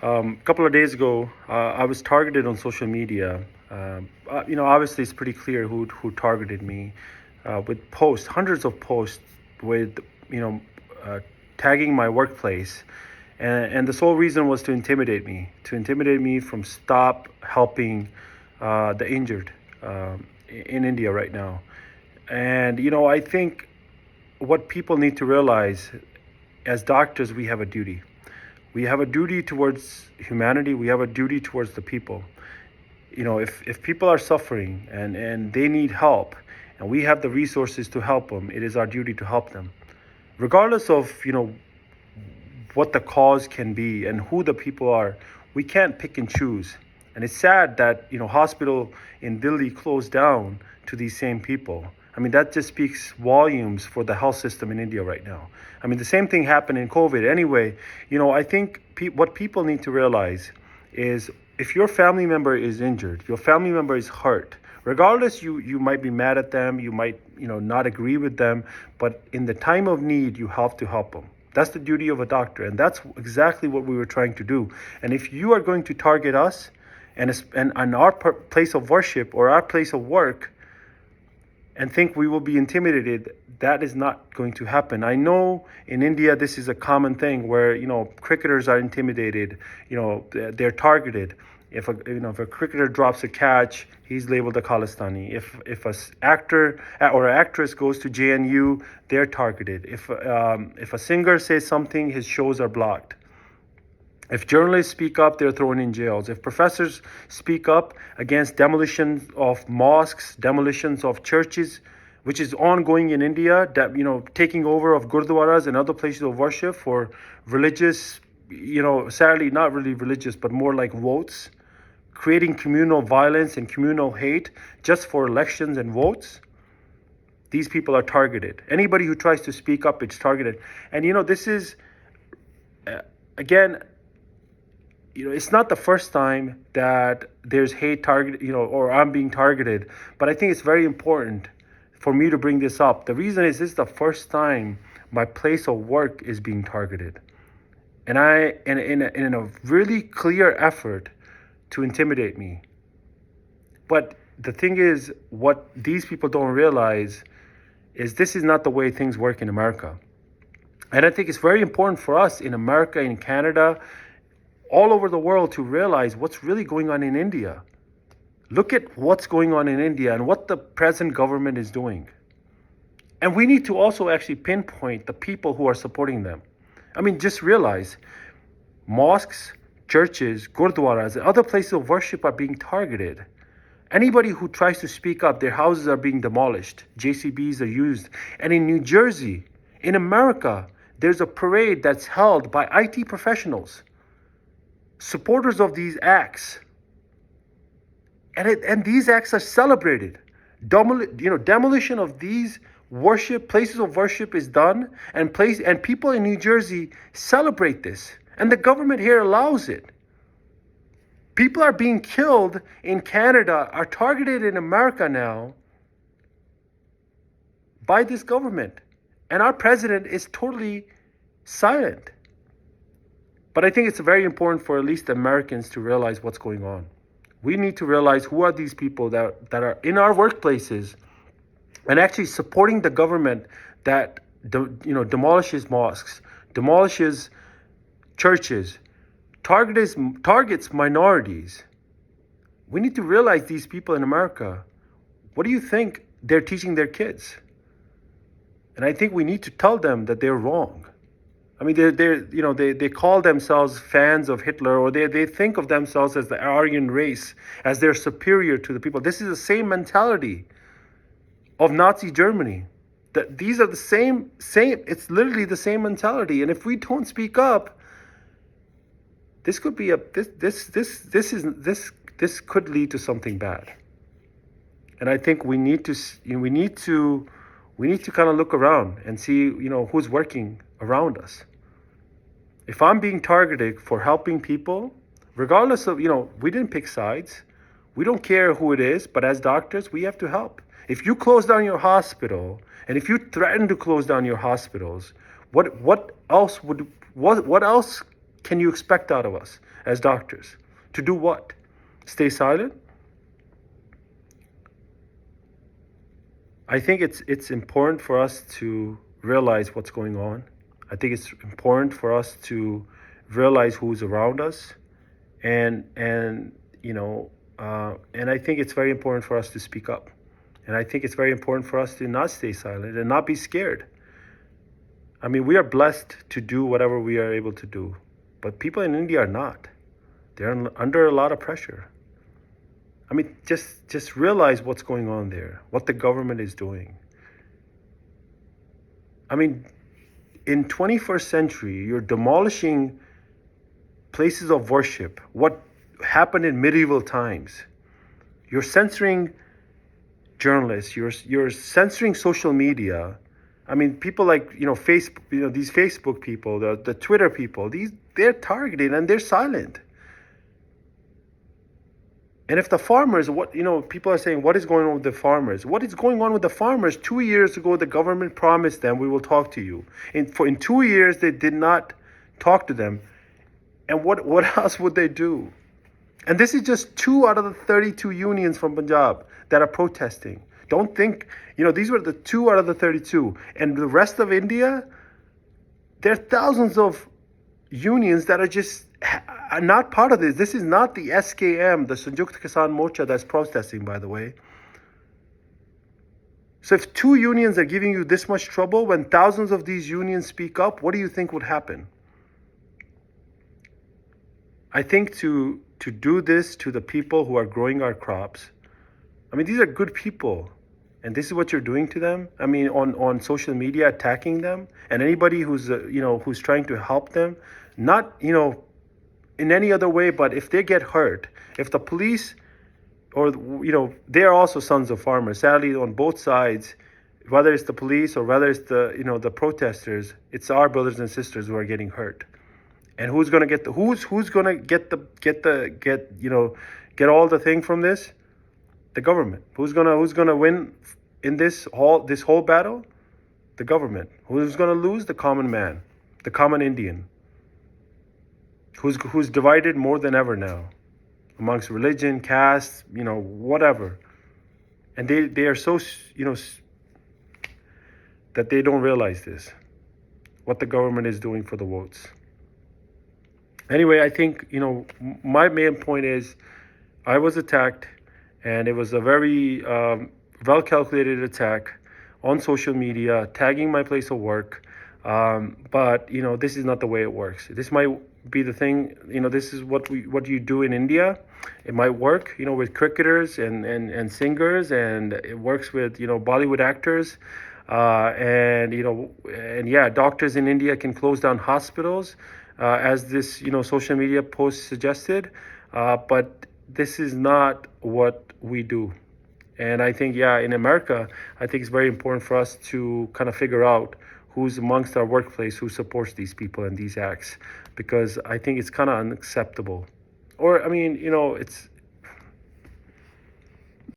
A couple of days ago, I was targeted on social media. Obviously, it's pretty clear who targeted me with posts, hundreds of posts with, you know, uh, tagging my workplace. And the sole reason was to intimidate me from stop helping the injured in India right now. And, I think what people need to realize as doctors, we have a duty. We have a duty towards humanity. We have a duty towards the people. If people are suffering and they need help and we have the resources to help them, it is our duty to help them. Regardless of, what the cause can be and who the people are, we can't pick and choose. And it's sad that, hospital in Delhi closed down to these same people. I mean, that just speaks volumes for the health system in India right now. I mean, the same thing happened in COVID. Anyway, I think what people need to realize is if your family member is injured, your family member is hurt, regardless, you might be mad at them, you might, not agree with them, but in the time of need, you have to help them. That's the duty of a doctor, and that's exactly what we were trying to do. And if you are going to target us and our place of worship or our place of work and think we will be intimidated, that is not going to happen. I know in India this is a common thing where cricketers are intimidated, they're targeted. If a cricketer drops a catch, he's labeled a Khalistani. If a actor or actress goes to JNU, they're targeted. If a singer says something, his shows are blocked. If journalists speak up, they're thrown in jails. If professors speak up against demolitions of mosques, demolitions of churches, which is ongoing in India, taking over of gurdwaras and other places of worship for religious, sadly not really religious, but more like votes, creating communal violence and communal hate just for elections and votes, these people are targeted. Anybody who tries to speak up, it's targeted. And this is, again, it's not the first time that there's hate target, or I'm being targeted, but I think it's very important for me to bring this up. The reason is this is the first time my place of work is being targeted. And in a really clear effort to intimidate me. But the thing is, what these people don't realize is this is not the way things work in America. And I think it's very important for us in America, in Canada, all over the world to realize what's really going on in India. Look at what's going on in India and what the present government is doing. And we need to also actually pinpoint the people who are supporting them. I mean, just realize mosques, churches, gurdwaras, and other places of worship are being targeted. Anybody who tries to speak up, their houses are being demolished. JCBs are used. And in New Jersey, in America, there's a parade that's held by IT professionals, supporters of these acts. And these acts are celebrated. Demolition of these places of worship is done, and people in New Jersey celebrate this. And the government here allows it. People are being killed in Canada, are targeted in America now by this government. And our president is totally silent. But I think it's very important for at least Americans to realize what's going on. We need to realize who are these people that are in our workplaces and actually supporting the government that demolishes mosques, demolishes churches, targets minorities. We need to realize these people in America, what do you think they're teaching their kids? And I think we need to tell them that they're wrong. I mean, they call themselves fans of Hitler, or they think of themselves as the Aryan race, as they're superior to the people. This is the same mentality of Nazi Germany. That these are the same. It's literally the same mentality. And if we don't speak up, this could be this could lead to something bad. And I think we need to kind of look around and see, who's working around us. If I'm being targeted for helping people, regardless of, we didn't pick sides. We don't care who it is, but as doctors, we have to help. If you close down your hospital, and if you threaten to close down your hospitals, what else can you expect out of us as doctors? To do what? Stay silent? I think it's important for us to realize what's going on. I think it's important for us to realize who's around us, and and I think it's very important for us to speak up, and I think it's very important for us to not stay silent and not be scared. I mean, we are blessed to do whatever we are able to do, but people in India are not. They're under a lot of pressure. I mean, just realize what's going on there, what the government is doing. I mean, in 21st century, you're demolishing places of worship. What happened in medieval times? You're censoring journalists. You're censoring social media. I mean, people like Facebook, these Facebook people, the Twitter people. They're targeted and they're silent. And if the farmers, people are saying, what is going on with the farmers? What is going on with the farmers? 2 years ago, the government promised them, we will talk to you. In 2 years, they did not talk to them. And what else would they do? And this is just 2 out of the 32 unions from Punjab that are protesting. Don't think, these were the 2 out of the 32. And the rest of India, there are thousands of unions that are not part of this. This is not the SKM, the Sanjukta Kisan Morcha, that's protesting, by the way. So if 2 unions are giving you this much trouble, when thousands of these unions speak up, what do you think would happen? I think to do this to the people who are growing our crops, I mean, these are good people. And this is what you're doing to them. I mean, on social media, attacking them, and anybody who's who's trying to help them, not in any other way, but if they get hurt, if the police, or they are also sons of farmers. Sadly, on both sides, whether it's the police or whether it's the the protesters, it's our brothers and sisters who are getting hurt. And who's gonna get who's gonna get all the thing from this? The government. Who's gonna win in this whole battle? The government. Who's gonna lose? The common man, the common Indian, who's divided more than ever now, amongst religion, caste, whatever. And they are so that they don't realize this, what the government is doing for the votes. Anyway, I think my main point is, I was attacked. And it was a very well-calculated attack on social media, tagging my place of work. But this is not the way it works. This might be the thing. This is what you do in India. It might work, with cricketers and singers, and it works with Bollywood actors. And yeah, doctors in India can close down hospitals, as this social media post suggested. But this is not what we do. And I think, in America, I think it's very important for us to kind of figure out who's amongst our workplace who supports these people and these acts, because I think it's kind of unacceptable. Or, I mean, it's